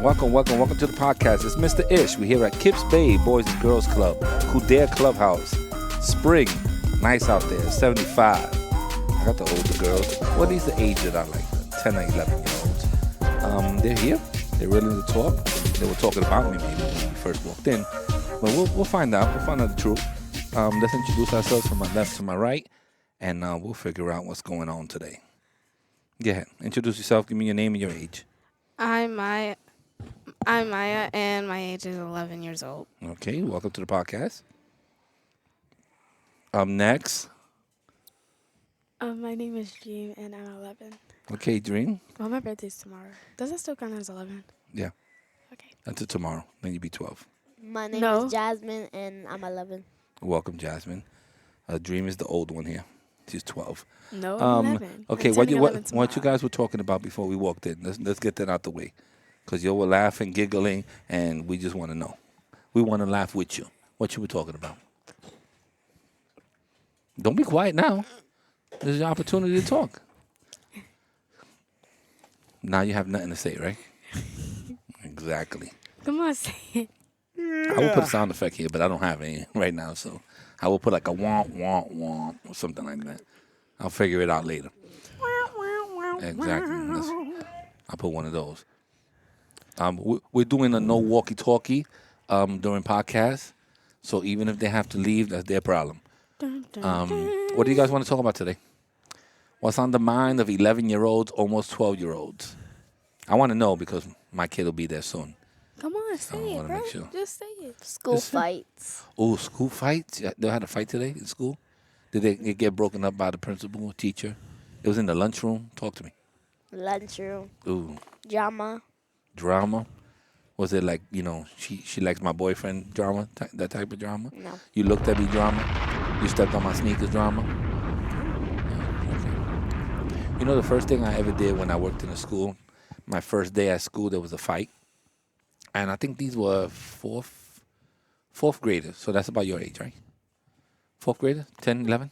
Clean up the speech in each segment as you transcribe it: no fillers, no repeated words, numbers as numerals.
Welcome to the podcast. It's Mr. Ish. We're here at KIPS Bay Boys and Girls Club, Kudare Clubhouse. Spring, nice out there, 75. I got the older girls. What is the age that I like? 10 or 11-year-olds. They're here. They're willing to talk. They were talking about me maybe when we first walked in. But we'll find out. We'll find out the truth. Let's introduce ourselves from my left to my right, and we'll figure out what's going on today. Go ahead. Introduce yourself. Give me your name and your age. I'm Maya, and my age is 11 years old. Okay, welcome to the podcast. Next. My name is Dream, and I'm 11. Okay, Dream. Well, my birthday's tomorrow. Does that still count as 11? Yeah. Okay. Until tomorrow. Then you'll be 12. My name is Jasmine, and I'm 11. Welcome, Jasmine. Dream is the old one here. She's 12. No, 11. Okay, what you guys were talking about before we walked in? Let's get that out the way. Because you were laughing, giggling, and we just want to know. We want to laugh with you. What you were talking about? Don't be quiet now. This is your opportunity to talk. Now you have nothing to say, right? Exactly. Come on, say it. I will put a sound effect here, but I don't have any right now, so I will put like a womp, womp, womp, or something like that. I'll figure it out later. Exactly. I'll put one of those. We're doing a no walkie-talkie during podcasts, so even if they have to leave, that's their problem. What do you guys want to talk about today? What's on the mind of 11-year-olds, almost 12-year-olds? I want to know because my kid will be there soon. Come on, say it, bro. Sure. Just say it. School fights. Oh, school fights? Yeah, they had a fight today in school? Did it get broken up by the principal or teacher? It was in the lunchroom? Talk to me. Lunchroom. Ooh. Drama. Was it like, she likes my boyfriend drama, that type of drama? No. You looked at me drama? You stepped on my sneakers drama? Yeah, okay. The first thing I ever did when I worked in a school, my first day at school, there was a fight. And I think these were fourth graders. So that's about your age, right? Fourth grader, 10, 11?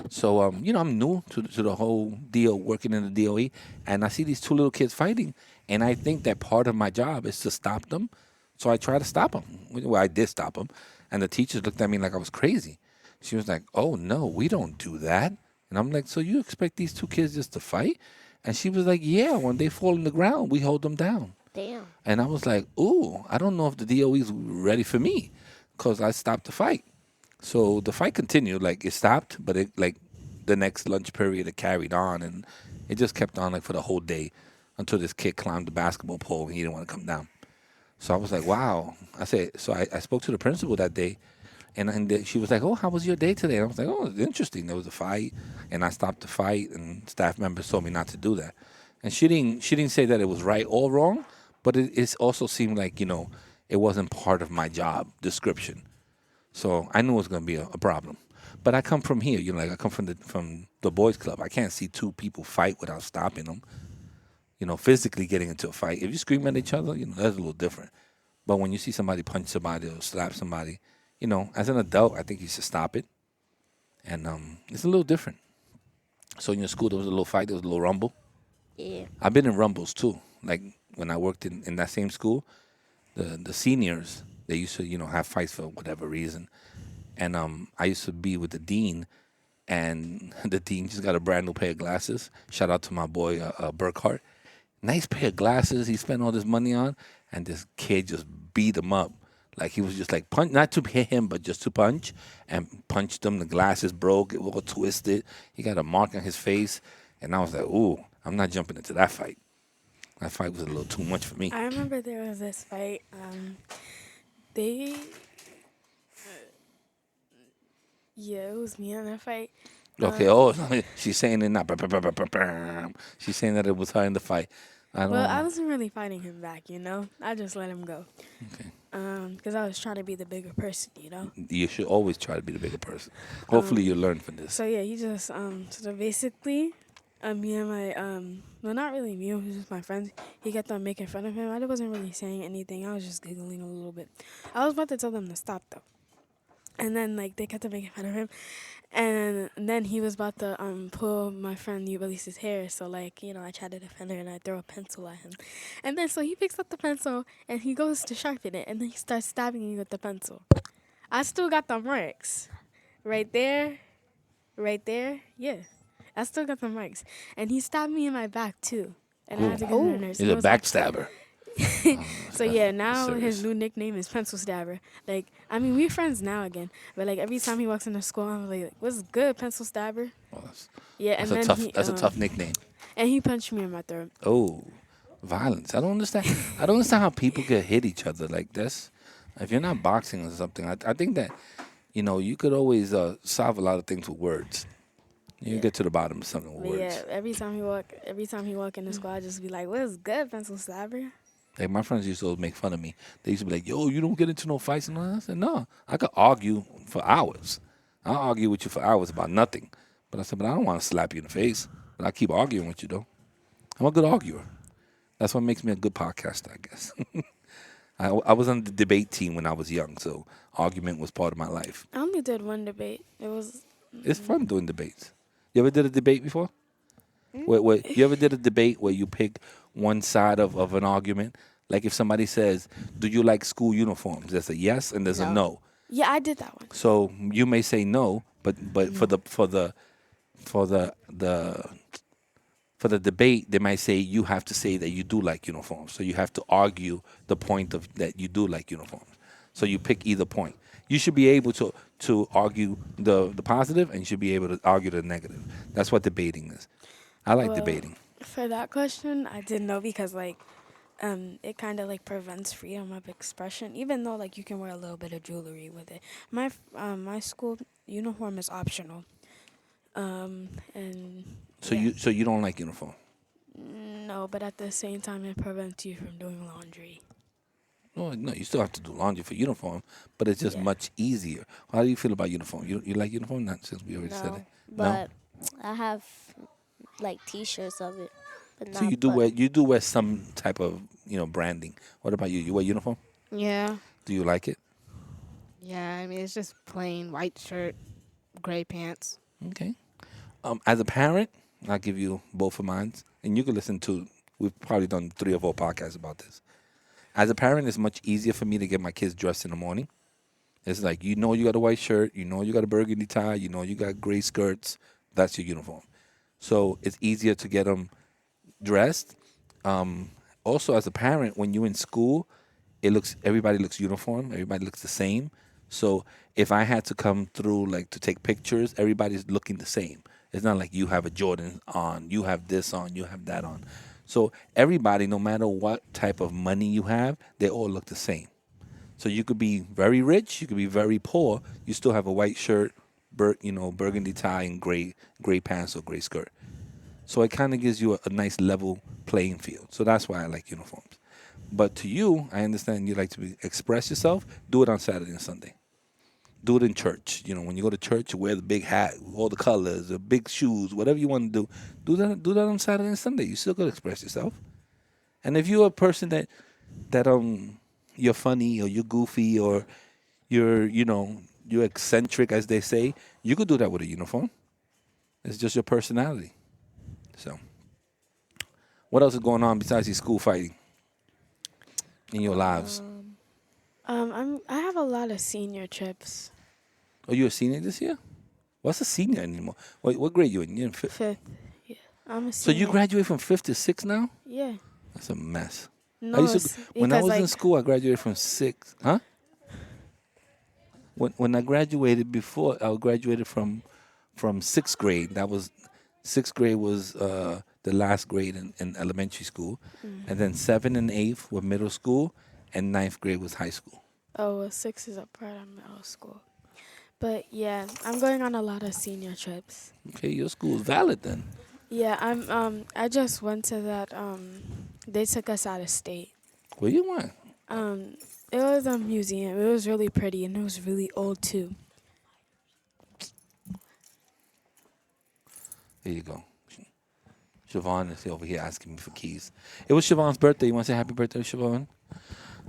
So, I'm new to the whole deal, working in the DOE. And I see these two little kids fighting. And I think that part of my job is to stop them. So I try to stop them. Well, I did stop them. And the teachers looked at me like I was crazy. She was like, oh, no, we don't do that. And I'm like, so you expect these two kids just to fight? And she was like, yeah, when they fall on the ground, we hold them down. Damn. And I was like, ooh, I don't know if the DOE's ready for me because I stopped the fight. So the fight continued. Like, it stopped, but the next lunch period, it carried on. And it just kept on, for the whole day until this kid climbed the basketball pole and he didn't want to come down. So I was like, wow. I spoke to the principal that day. And she was like, oh, how was your day today? And I was like, oh, it's interesting. There was a fight. And I stopped the fight. And staff members told me not to do that. And she didn't say that it was right or wrong. But it also seemed like, it wasn't part of my job description. So I knew it was going to be a problem. But I come from here, I come from the boys club. I can't see two people fight without stopping them. Physically getting into a fight. If you scream at each other, that's a little different. But when you see somebody punch somebody or slap somebody, as an adult, I think you should stop it. And it's a little different. So in your school, there was a little fight, there was a little rumble. Yeah. I've been in rumbles too. Like when I worked in that same school, the seniors, they used to, have fights for whatever reason. And I used to be with the dean, and the dean just got a brand new pair of glasses. Shout out to my boy, Burkhart. Nice pair of glasses he spent all this money on, and this kid just beat him up. Like he was just like, punch, not to hit him, but just to punch, and punched him. The glasses broke, it was all twisted. He got a mark on his face, and I was like, ooh, I'm not jumping into that fight. That fight was a little too much for me. I remember there was this fight. It was me in that fight. Okay, she's saying it not. She's saying that it was her in the fight. I wasn't really fighting him back, I just let him go. Okay. Because I was trying to be the bigger person, You should always try to be the bigger person. Hopefully you learn from this. So yeah, he just so basically, me and my well, not really me, it was just my friends. He kept on making fun of him. I wasn't really saying anything. I was just giggling a little bit. I was about to tell them to stop though. And then like they kept on making fun of him, and then he was about to pull my friend Ubelis's hair. So like I tried to defend her and I throw a pencil at him, and then so he picks up the pencil and he goes to sharpen it, and then he starts stabbing me with the pencil. I still got the marks, right there, right there. Yeah, I still got the marks, and he stabbed me in my back too, and I had to go to the nurse. He's It a was like backstabber. so yeah, now serious. his new nickname is Pencil Stabber. Like, I mean, we're friends now again, but like every time he walks into school, I'm like, "What's good, Pencil Stabber?" Well, Yeah, that's and a then tough. he That's a tough nickname. and he punched me in my throat. Oh, violence. I don't understand. I don't understand how people can hit each other like this. If you're not boxing or something, I think that you could always solve a lot of things with words. You Yeah. get to the bottom of something with But words. yeah, every time he walk in the school, I just be like, "What's good, Pencil Stabber?" Like my friends used to always make fun of me. They used to be like, "Yo, you don't get into no fights and all that." I said, "No, I could argue for hours. I'll argue with you for hours about nothing." But I said, "But I don't want to slap you in the face. But I keep arguing with you though. I'm a good arguer. That's what makes me a good podcaster, I guess." I was on the debate team when I was young, so argument was part of my life. I only did one debate. It was It's fun doing debates. You ever did a debate before? Where you ever did a debate where you pick one side of an argument? Like if somebody says, "Do you like school uniforms?" There's a yes and there's a No. no. yeah, I did that one. So you may say no, but for the debate, they might say you have to say that you do like uniforms. So you have to argue the point of that you do like uniforms. So you pick either point. You should be able to argue the positive, and you should be able to argue the negative. That's what debating is. I like Well, debating. For that question, I didn't know because like it kind of like prevents freedom of expression, even though like you can wear a little bit of jewelry with it. My school uniform is optional. And So yeah. you don't like uniform. No, but at the same time, it prevents you from doing laundry. No, you still have to do laundry for uniform, but it's just Yeah. much easier. How do you feel about uniform? You like uniform? Not since we already said No, it. but I have like T-shirts of it, but So not. you do wear some type of branding. What about you? You wear uniform? Yeah. Do you like it? Yeah, I mean, it's just plain white shirt, gray pants. Okay. As a parent, I'll give you both of mine, and you can listen to. We've probably done 3 or 4 podcasts about this. As a parent, it's much easier for me to get my kids dressed in the morning. It's like you got a white shirt, you got a burgundy tie, you got gray skirts. That's your uniform. So it's easier to get them dressed. Also, as a parent, when you're in school, everybody looks uniform. Everybody looks the same. So if I had to come through like to take pictures, everybody's looking the same. It's not like you have a Jordan on, you have this on, you have that on. So everybody, no matter what type of money you have, they all look the same. So you could be very rich, you could be very poor. You still have a white shirt, burgundy tie, and gray pants or gray skirt. So it kind of gives you a nice level playing field. So that's why I like uniforms. But to you, I understand you like to express yourself. Do it on Saturday and Sunday. Do it in church. When you go to church, you wear the big hat, all the colors, the big shoes, whatever you want to do. Do that on Saturday and Sunday. You still got to express yourself. And if you're a person that you're funny or you're goofy or you're eccentric, as they say, you could do that with a uniform. It's just your personality. So, what else is going on besides these school fighting in your lives? I have a lot of senior trips. Are you a senior this year? What's a senior anymore? What grade you in? You're in fifth. Fifth. Yeah. I'm a So senior. you graduate from 5th to 6th now? Yeah. That's a mess. No, I used it's to, when I because, was in like, school, I graduated from 6th. Huh? When I graduated before, I graduated from 6th grade. That was 6th grade was the last grade in elementary school, and then 7th and 8th were middle school, and 9th grade was high school. Oh, well, 6 is a part of middle school. But yeah, I'm going on a lot of senior trips. Okay, your school is valid then. Yeah, I just went to that they took us out of state. Where you went? It was a museum. It was really pretty and it was really old too. There you go. Siobhan is over here asking me for keys. It was Siobhan's birthday. You want to say happy birthday, Siobhan?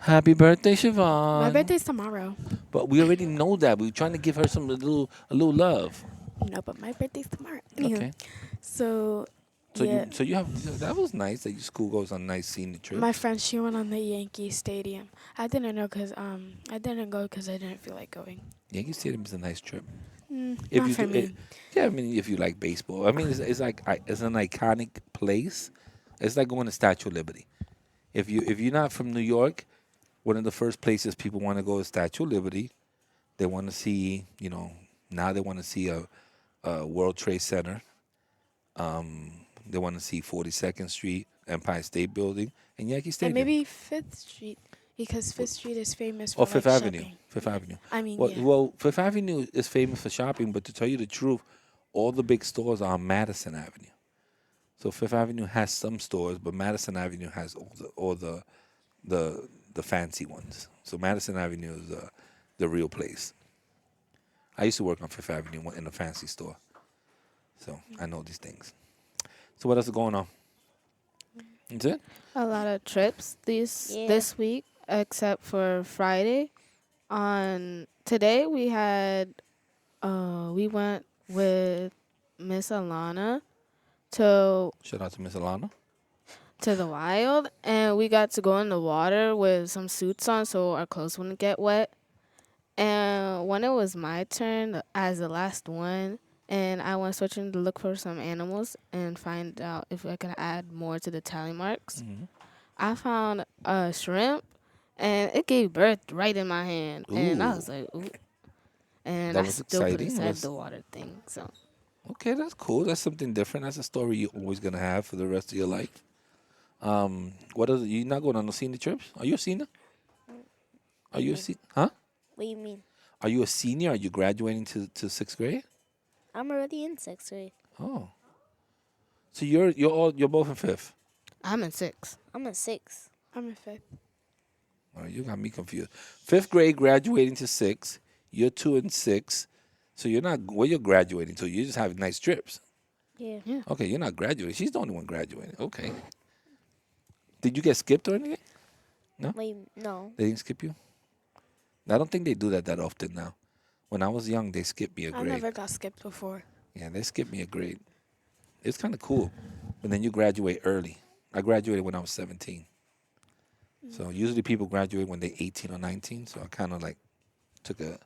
Happy birthday, My Siobhan. birthday's tomorrow. But we already know that. We're trying to give her some a little love. No, but my birthday's tomorrow. Anywho, Okay. so So yeah, you have that was nice that your school goes on nice scenic my trips. friend she went on the Yankee Stadium. I didn't know because I didn't go because I didn't feel like going. Yankee Stadium is a nice trip. If Not you for do it, me. yeah, I mean if you like baseball, I mean it's like it's an iconic place. It's like going to Statue of Liberty. If you're not from New York, one of the first places people want to go is Statue of Liberty. They want to see, now they want to see a World Trade Center. They want to see 42nd Street, Empire State Building, and Yankee And Stadium. maybe Fifth Street because Fifth Street is famous Or for Fifth like Avenue. shopping. Fifth Avenue. I mean, Well, yeah. well, Fifth Avenue is famous for shopping, but to tell you the truth, all the big stores are on Madison Avenue. So Fifth Avenue has some stores, but Madison Avenue has all the fancy ones. So Madison Avenue is the real place. I used to work on Fifth Avenue in a fancy store, so I know these things. So what else is going on? That's it. A lot of trips Yeah. this week, except for Friday. On today we went with Miss Alana to Shout out to Miss Alana. the wild, and we got to go in the water with some suits on so our clothes wouldn't get wet. And when it was my turn as the last one, and I went searching to look for some animals and find out if I could add more to the tally marks, I found a shrimp, and it gave birth right in my hand. And I Ooh. was like, ooh. And That I was still could have exciting. said Was the water thing. So Okay, that's cool. That's something different. That's a story you're always gonna have for the rest of your life. What is it? You not going on no senior trips? Are you a senior? Are What do you you a mean? Huh? What do you mean? Are you a senior? Are you graduating to sixth grade? I'm already in sixth grade. Oh, so you're both in fifth. I'm in 6. I'm in sixth. I'm in fifth. All right, you got me confused. Fifth grade, graduating to sixth. You're two and six, so you're not. Well, you're graduating, so you just have nice trips. Yeah. Okay, you're not graduating. She's the only one graduating. Okay. Did you get skipped or anything? No, Wait, no. they didn't skip you. I don't think they do that often now. When I was young, they skipped me a I grade. never got skipped before. Yeah, they skipped me a grade. It's kind of cool, but then you graduate early. I graduated when I was 17. So usually people graduate when they're 18 or 19. So I kind of like took a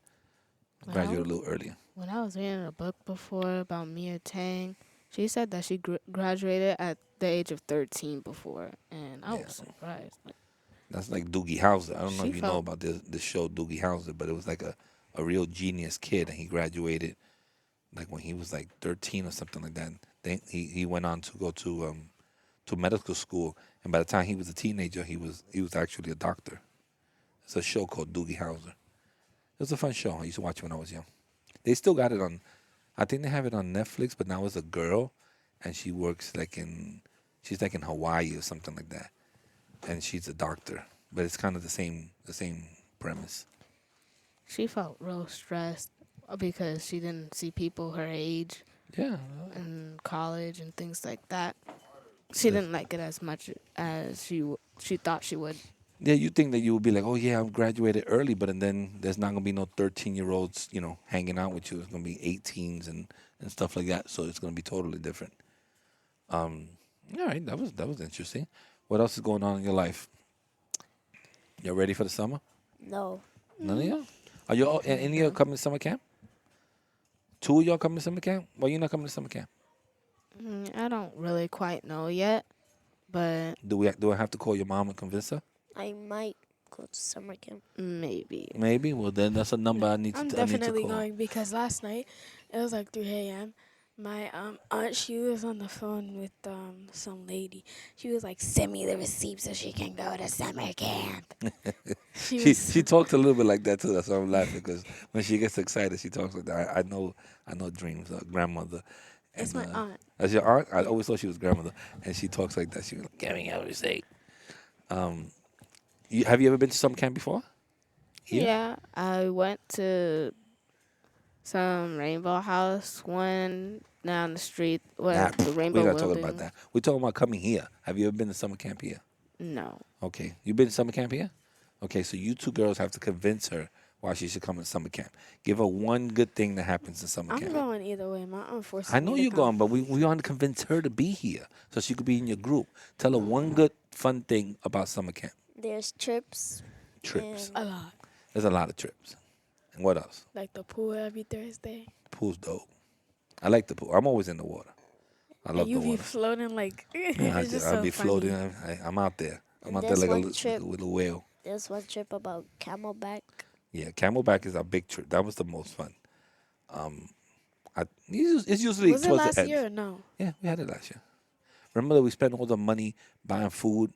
graduated a little earlier. When I was reading a book before about Mia Tang, she said that she graduated at the age of 13 before, and I Yeah. was surprised. Like, That's like Doogie Howser. I don't know She if you know felt- about the show Doogie Howser, but it was like a real genius kid, and he graduated like when he was like 13 or something like that. Then he went on to go to medical school, and by the time he was a teenager, he was actually a doctor. It's a show called Doogie Howser. It was a fun show. I used to watch it when I was young. They still got it on. I think they have it on Netflix, but now it's a girl, and she works she's like in Hawaii or something like that, and she's a doctor. But it's kind of the same premise. she felt real stressed because she didn't see people her age Yeah, in college and things like that. She didn't like it as much as she thought she would. yeah. You think that you would be like, oh yeah, I'm graduated early, but and then there's not gonna be no 13-year-olds, hanging out with you. It's gonna be 18s and stuff like that. So it's gonna be totally different. All right, that was interesting. What else is going on in your life? You ready for the summer? No. None of y'all? Are you all, any of y'all coming to summer camp? Two of y'all coming to summer camp? Why you not coming to summer camp? I don't really quite know yet, but Do I have to call your mom and convince her? I might go to summer camp. maybe. Maybe. Well, then that's a number I need to. I'm I need to definitely call. going because last night it was like 3 a.m. My aunt, she was on the phone with some lady. She was like, send me the receipt so she can go to summer camp. she She was she talks a little bit like that too. That's why I'm laughing because when she gets excited, she talks like that. I know Dreams, grandmother. It's And, my aunt. That's your aunt. I always thought she was grandmother, and she talks like that. She was like, "Give me a receipt." Have you ever been to summer camp before? Here? Yeah, I went to some rainbow house one down the street where Nah, the rainbow we're not building. talking about that. We're talking about coming here. Have you ever been to summer camp here? No. Okay, you been to summer camp here? Okay, so you two girls have to convince her why she should come in summer camp. Give her one good thing that happens in summer I'm camp. going either way. My aunt forces I me know to you're come. going, but we want to convince her to be here so she could be in your group. Tell her one good fun thing about summer camp. There's trips Trips. and A lot. There's a lot of trips. And what else? Like the pool every Thursday. The pool's dope. I like the pool. I'm always in the water. I And love you the be water. floating like Yeah, it's just I'll so be funny. floating. I'm out there. I'm and out there there's like one like trip. a little whale. There's one trip about Camelback. Yeah, Camelback is our big trip. That was the most fun. It's usually Was it towards the last end. year or no? Yeah, we had it last year. Remember that we spent all the money buying food.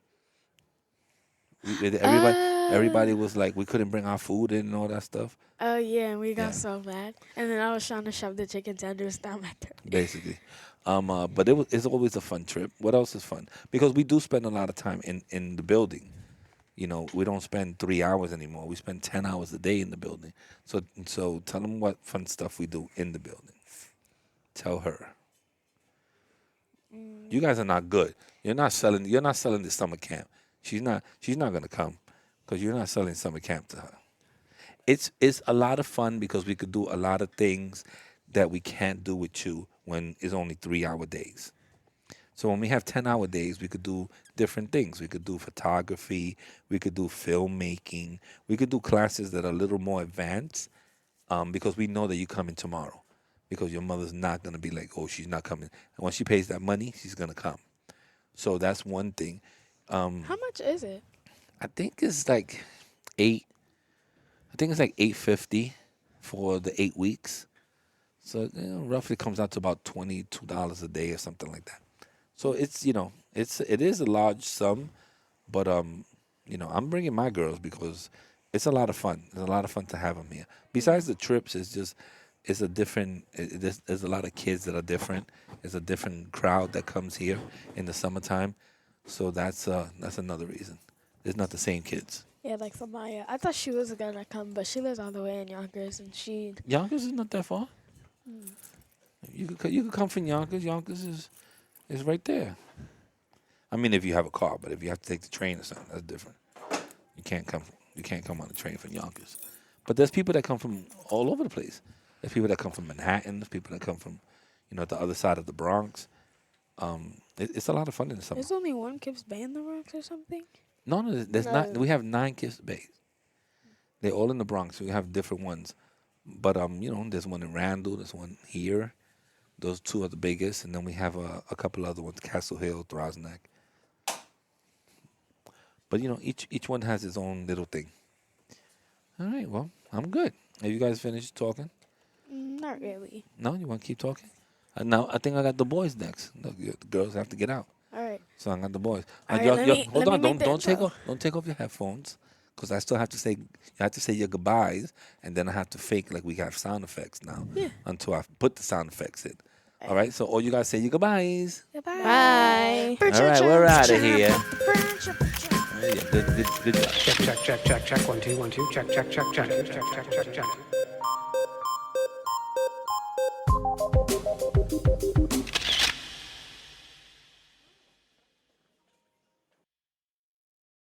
Everybody was like, we couldn't bring our food in and all that stuff. Oh yeah, and we got Yeah. so mad. And then I was trying to shove the chicken tenders down my throat. Basically. But it's always a fun trip. What else is fun? Because we do spend a lot of time in the building. You know, we don't spend 3 hours anymore. We spend 10 hours a day in the building. So tell them what fun stuff we do in the building. Tell her. You guys are not good. You're not selling the summer camp. She's not gonna come because you're not selling summer camp to her. It's a lot of fun because we could do a lot of things that we can't do with you when it's only 3 hour days. So when we have 10 hour days, we could do different things. We could do photography, we could do filmmaking, we could do classes that are a little more advanced, because we know that you're coming tomorrow. Because your mother's not gonna be like, oh, she's not coming. And when she pays that money, she's gonna come. So that's one thing. How much is it? I think it's like eight. I think it's like $8.50 for the 8 weeks. So roughly comes out to about $22 a day or something like that. So it is a large sum, but I'm bringing my girls because it's a lot of fun. It's a lot of fun to have them here. Besides the trips, it's a different. There's a lot of kids that are different. There's a different crowd that comes here in the summertime. So that's another reason. It's not the same kids. Yeah, like Samaya. I thought she was gonna come, but she lives all the way in Yonkers, and she. Yonkers is not that far. You could come from Yonkers. Yonkers is right there. I mean, if you have a car, but if you have to take the train or something, that's different. You can't come on the train from Yonkers. But there's people that come from all over the place. There's people that come from Manhattan. There's people that come from, the other side of the Bronx. It's a lot of fun in the summer. There's only one KIPS Bay in the Bronx or something. No, there's No. not. We have 9 KIPS bays. They're all in the Bronx. We have different ones, but there's one in Randall. There's one here. Those 2 are the biggest, and then we have a couple other ones: Castle Hill, Throsneck. But each one has its own little thing. All right. Well, I'm good. Have you guys finished talking? Not really. No, you want to keep talking? Now I think I got the boys next. The girls have to get out. All right. So I got the boys. All right, let me Hold on, make the don't take intro. off your headphones, because I still have to say you have to say your goodbyes, and then I have to fake like we have sound effects now until I put the sound effects in. All right, so all you guys say your goodbyes. Goodbye. Bye. All right, we're out of here. Bye. Yeah, good job. Check, check, check, check, check. 1, 2, 1, 2. Check, check, check, check, check, check, check, check.